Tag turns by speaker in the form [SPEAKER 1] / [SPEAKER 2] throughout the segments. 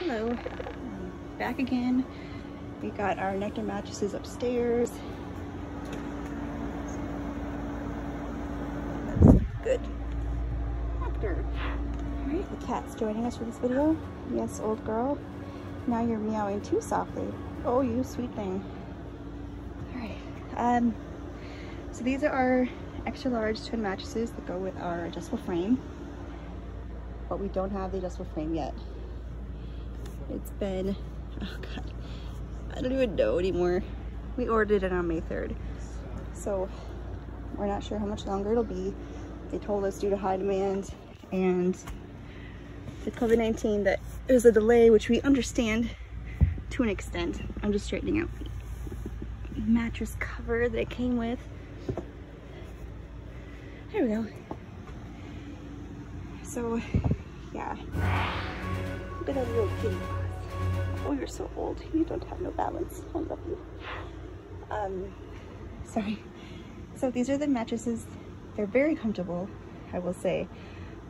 [SPEAKER 1] Hello, back again. We got our Nectar mattresses upstairs. That's good. Nectar. Alright, the cat's joining us for this video. Yes, old girl. Now you're meowing too softly. Oh, you sweet thing. Alright, so these are our extra large twin mattresses that go with our adjustable frame. But we don't have the adjustable frame yet. It's been, oh god, I don't even know anymore. We ordered it on May 3rd. So we're not sure how much longer it'll be. They told us due to high demand and the COVID-19 that there's a delay, which we understand to an extent. I'm just straightening out the mattress cover that it came with. There we go. So, yeah. Look at that little kitty paws. Oh, you're so old. You don't have no balance. I love you. Sorry. So these are the mattresses. They're very comfortable, I will say.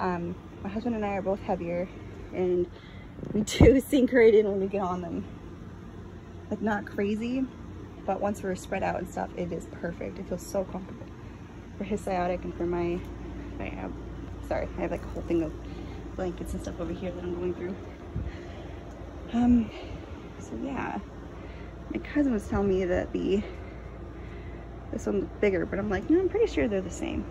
[SPEAKER 1] My husband and I are both heavier, and we do sink right in when we get on them. Like, not crazy, but once we're spread out and stuff, it is perfect. It feels so comfortable. For his sciatic and for my sorry, I have like a whole thing of blankets and stuff over here that I'm going through. So yeah, my cousin was telling me that this one looked bigger, but I'm like, no, I'm pretty sure they're the same.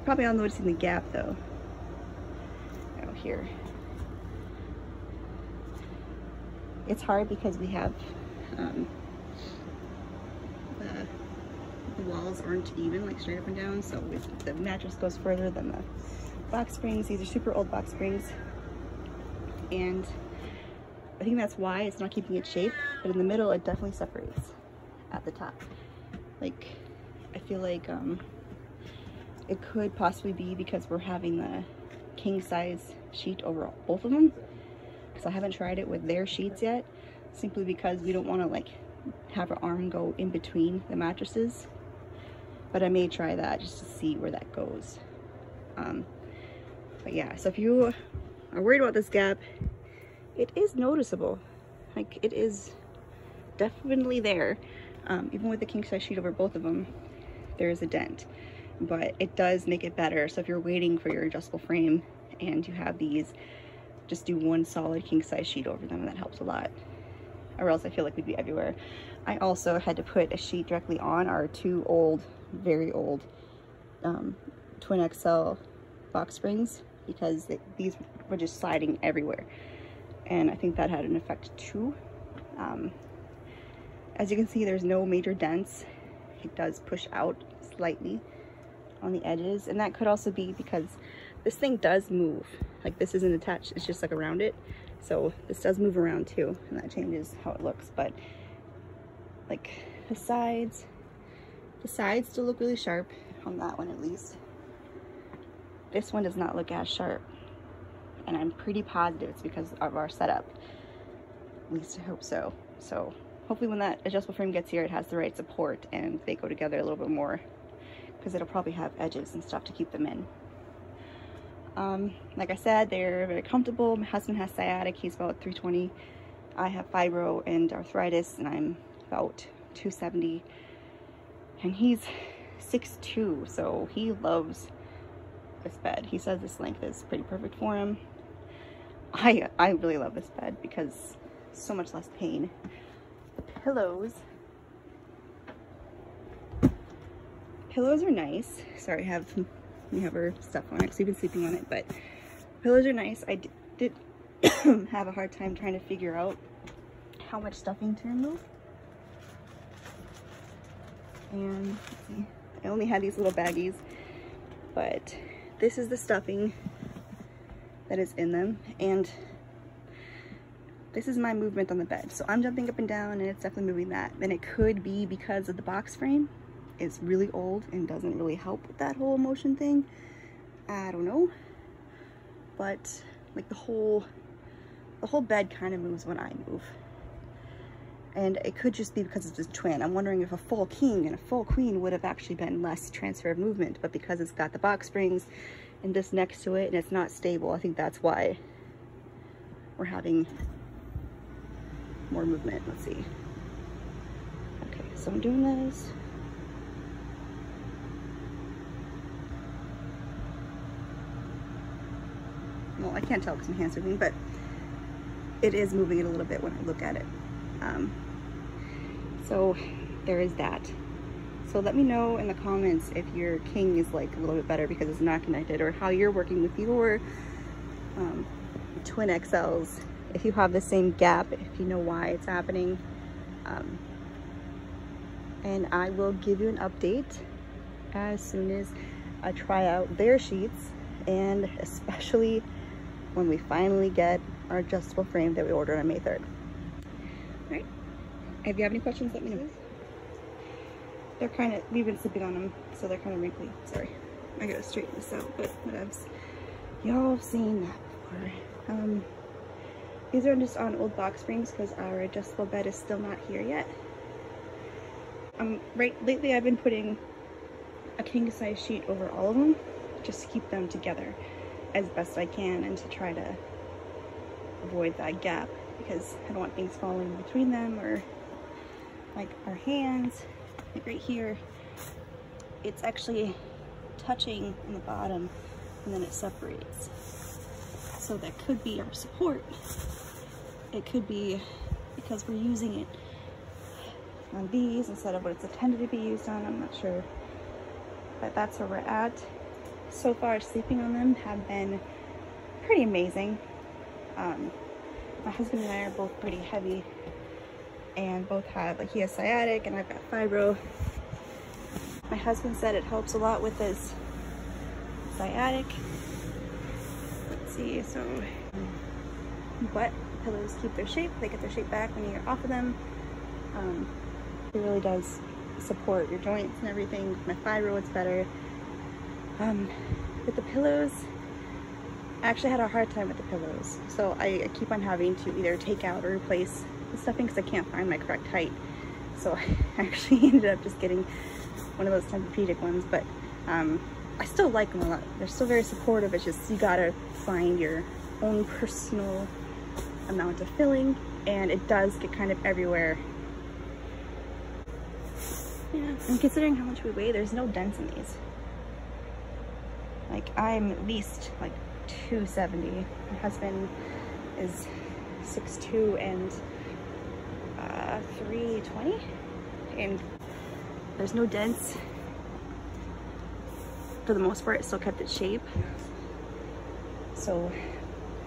[SPEAKER 1] Probably all noticing the gap though. Oh, here. It's hard because we have the walls aren't even, like, straight up and down, so the mattress goes further than the box springs. These are super old box springs, and I think that's why it's not keeping its shape, but in the middle it definitely separates at the top. Like, I feel like it could possibly be because we're having the king size sheet over both of them, because I haven't tried it with their sheets yet, simply because we don't want to like have our arm go in between the mattresses. But I may try that just to see where that goes. But yeah, so if you are worried about this gap, it is noticeable. Like, it is definitely there. Even with the king size sheet over both of them, there is a dent, but it does make it better. So if you're waiting for your adjustable frame and you have these, just do one solid king size sheet over them, and that helps a lot. Or else I feel like we'd be everywhere. I also had to put a sheet directly on our two old, very old twin XL box springs, because these were just sliding everywhere, and I think that had an effect too. As you can see, there's no major dents. It does push out slightly on the edges, and that could also be because this thing does move. Like, this isn't attached, it's just like around it, so this does move around too, and that changes how it looks. But like, the sides still look really sharp on that one, at least. This one does not look as sharp, and I'm pretty positive it's because of our setup. At least I hope so. So hopefully when that adjustable frame gets here, it has the right support and they go together a little bit more, because it'll probably have edges and stuff to keep them in. Like I said, they're very comfortable. My husband has sciatic, he's about 320. I have fibro and arthritis, and I'm about 270, and he's 6'2", so he loves this bed. He says this length is pretty perfect for him. I really love this bed because so much less pain. The pillows are nice. Sorry, we have our stuff on it because we've been sleeping on it, but pillows are nice. I did have a hard time trying to figure out how much stuffing to remove. And let's see, I only had these little baggies, but this is the stuffing that is in them, and this is my movement on the bed. So I'm jumping up and down, and it's definitely moving that. And it could be because of the box frame. It's really old and doesn't really help with that whole motion thing. I don't know, but like the whole bed kind of moves when I move. And it could just be because it's a twin. I'm wondering if a full king and a full queen would have actually been less transfer of movement, but because it's got the box springs and this next to it and it's not stable, I think that's why we're having more movement. Let's see. Okay, so I'm doing this. Well, I can't tell because my hands are moving, but it is moving it a little bit when I look at it. So there is that. So let me know in the comments if your king is like a little bit better because it's not connected, or how you're working with your twin XLs. If you have the same gap, if you know why it's happening. And I will give you an update as soon as I try out their sheets, and especially when we finally get our adjustable frame that we ordered on May 3rd. All right. If you have any questions, let me know. They're kind of, we've been sleeping on them, so they're kind of wrinkly. Sorry, I gotta straighten this out, but whatevs. Y'all have seen that before. These are just on old box springs because our adjustable bed is still not here yet. Lately I've been putting a king size sheet over all of them just to keep them together as best I can, and to try to avoid that gap because I don't want things falling between them, or like our hands. Like right here, it's actually touching in the bottom and then it separates. So that could be our support. It could be because we're using it on these instead of what it's intended to be used on. I'm not sure, but that's where we're at. So far, sleeping on them have been pretty amazing. My husband and I are both pretty heavy, and both have, like, he has sciatic and I've got fibro. My husband said it helps a lot with his sciatic. Let's see, so but pillows keep their shape. They get their shape back when you're off of them. It really does support your joints and everything. With my fibro, it's better. With the pillows, I actually had a hard time with the pillows, so I keep on having to either take out or replace the stuffing because I can't find my correct height. So I actually ended up just getting one of those Tempur-Pedic ones, but I still like them a lot. They're still very supportive. It's just you gotta find your own personal amount of filling, and it does get kind of everywhere. Yeah, and considering how much we weigh, there's no dents in these. Like, I'm at least like 270. My husband is 6'2" and 320, and there's no dents. For the most part, it still kept its shape. So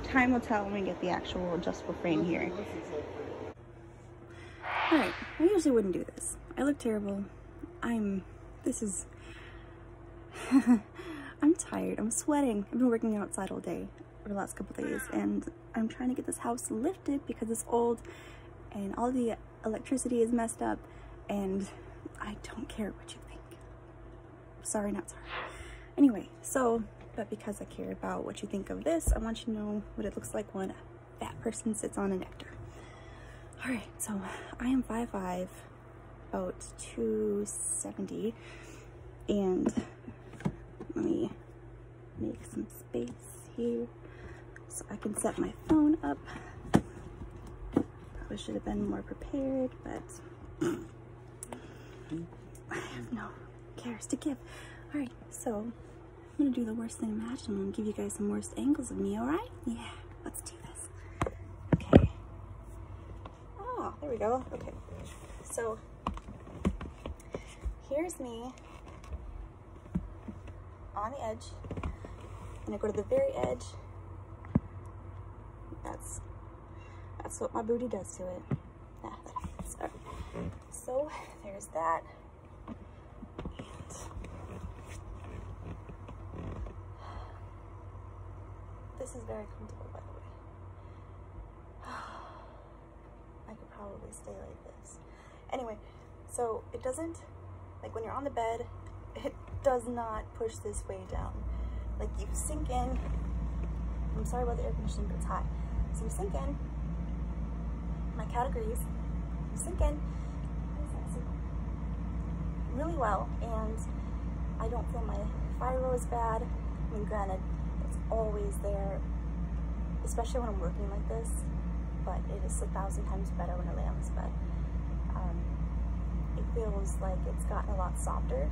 [SPEAKER 1] time will tell when we get the actual adjustable frame here. Alright, I usually wouldn't do this. I look terrible. This is I'm tired. I'm sweating. I've been working outside all day for the last couple days, and I'm trying to get this house lifted because it's old and all the electricity is messed up, and I don't care what you think. Sorry, not sorry. Anyway, so, but because I care about what you think of this, I want you to know what it looks like when a fat person sits on a Nectar. Alright, so I am 5'5", about 270, and let me make some space here so I can set my phone up. Probably should have been more prepared, but I have no cares to give. Alright, so I'm gonna do the worst thing imaginable and give you guys some worst angles of me, alright? Yeah, let's do this. Okay. Oh, there we go. Okay. So here's me on the edge, and I go to the very edge. That's what my booty does to it. Yeah, that happens. Right. So there's that. And this is very comfortable, by the way. I could probably stay like this. Anyway, so it doesn't, like when you're on the bed, it does not push this way down. Like, you sink in. I'm sorry about the air conditioning, but it's hot. So you sink in. My cat agrees. You sink in really well, and I don't feel my fibro is bad. I mean, granted, it's always there. especially when I'm working like this, but it is 1,000 times better when I lay on this bed. It feels like it's gotten a lot softer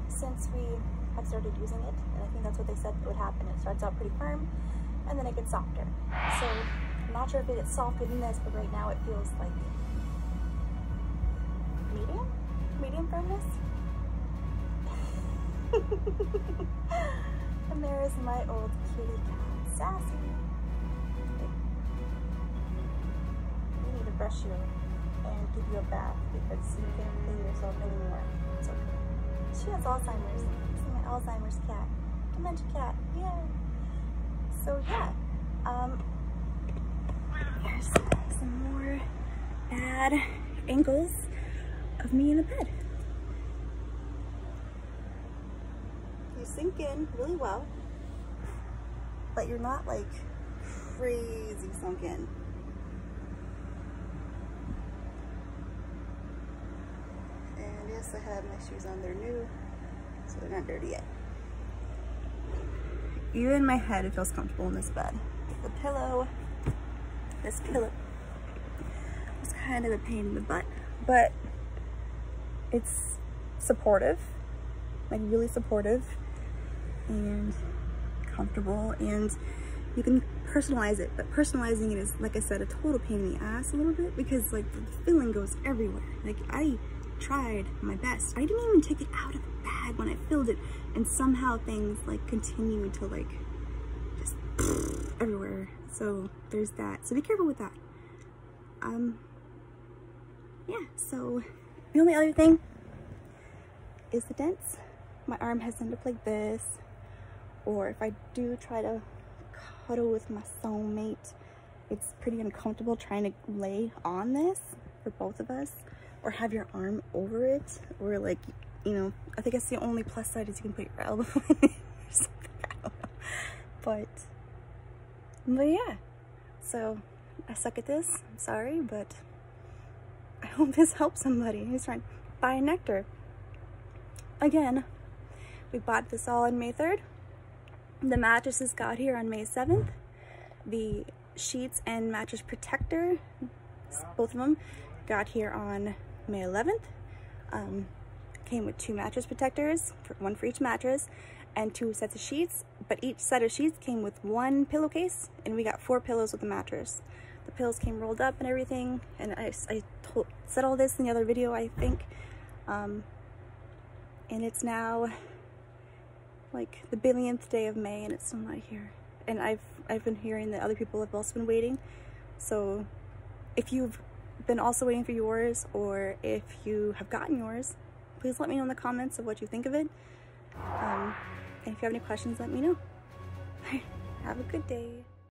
[SPEAKER 1] since we have started using it, and I think that's what they said would happen. It starts out pretty firm and then it gets softer. So I'm not sure if it gets softer than this, but right now it feels like medium firmness. And there is my old kitty cat, Sassy. We need to brush you and give you a bath because you can't clean yourself anymore. It's okay. She has Alzheimer's. This is my Alzheimer's cat. Dementia cat. Yay! So yeah, here's some more bad angles of me in the bed. You sink in really well, but you're not like crazy sunk in. And yes, I have my shoes on. They're new, so they're not dirty yet. Even in my head, it feels comfortable in this bed. The pillow, this pillow was kind of a pain in the butt, but it's supportive, like really supportive and comfortable, and you can personalize it, but personalizing it is, like I said, a total pain in the ass a little bit because like the filling goes everywhere. Like I tried my best. I didn't even take it out of the bag when I filled it, and somehow things like continued to like just everywhere. So there's that. So be careful with that. Yeah, so the only other thing is the dents. My arm has ended up like this, or if I do try to cuddle with my soulmate, it's pretty uncomfortable trying to lay on this for both of us, or have your arm over it, or like, you know, I think it's the only plus side is you can put your elbow in it or something. I don't know. But yeah, so I suck at this. I'm sorry, but I hope this helps somebody who's trying to buy Nectar. Again, we bought this all on May 3rd. The mattresses got here on May 7th. The sheets and mattress protector, both of them, got here on May 11th. Came with 2 mattress protectors, one for each mattress, and 2 sets of sheets, but each set of sheets came with 1 pillowcase, and we got 4 pillows with the mattress. The pillows came rolled up and everything, and I said all this in the other video, I think. And it's now like the billionth day of May and it's still not here. And I've been hearing that other people have also been waiting. So if you've been also waiting for yours, or if you have gotten yours, please let me know in the comments of what you think of it. And if you have any questions, let me know. Have a good day.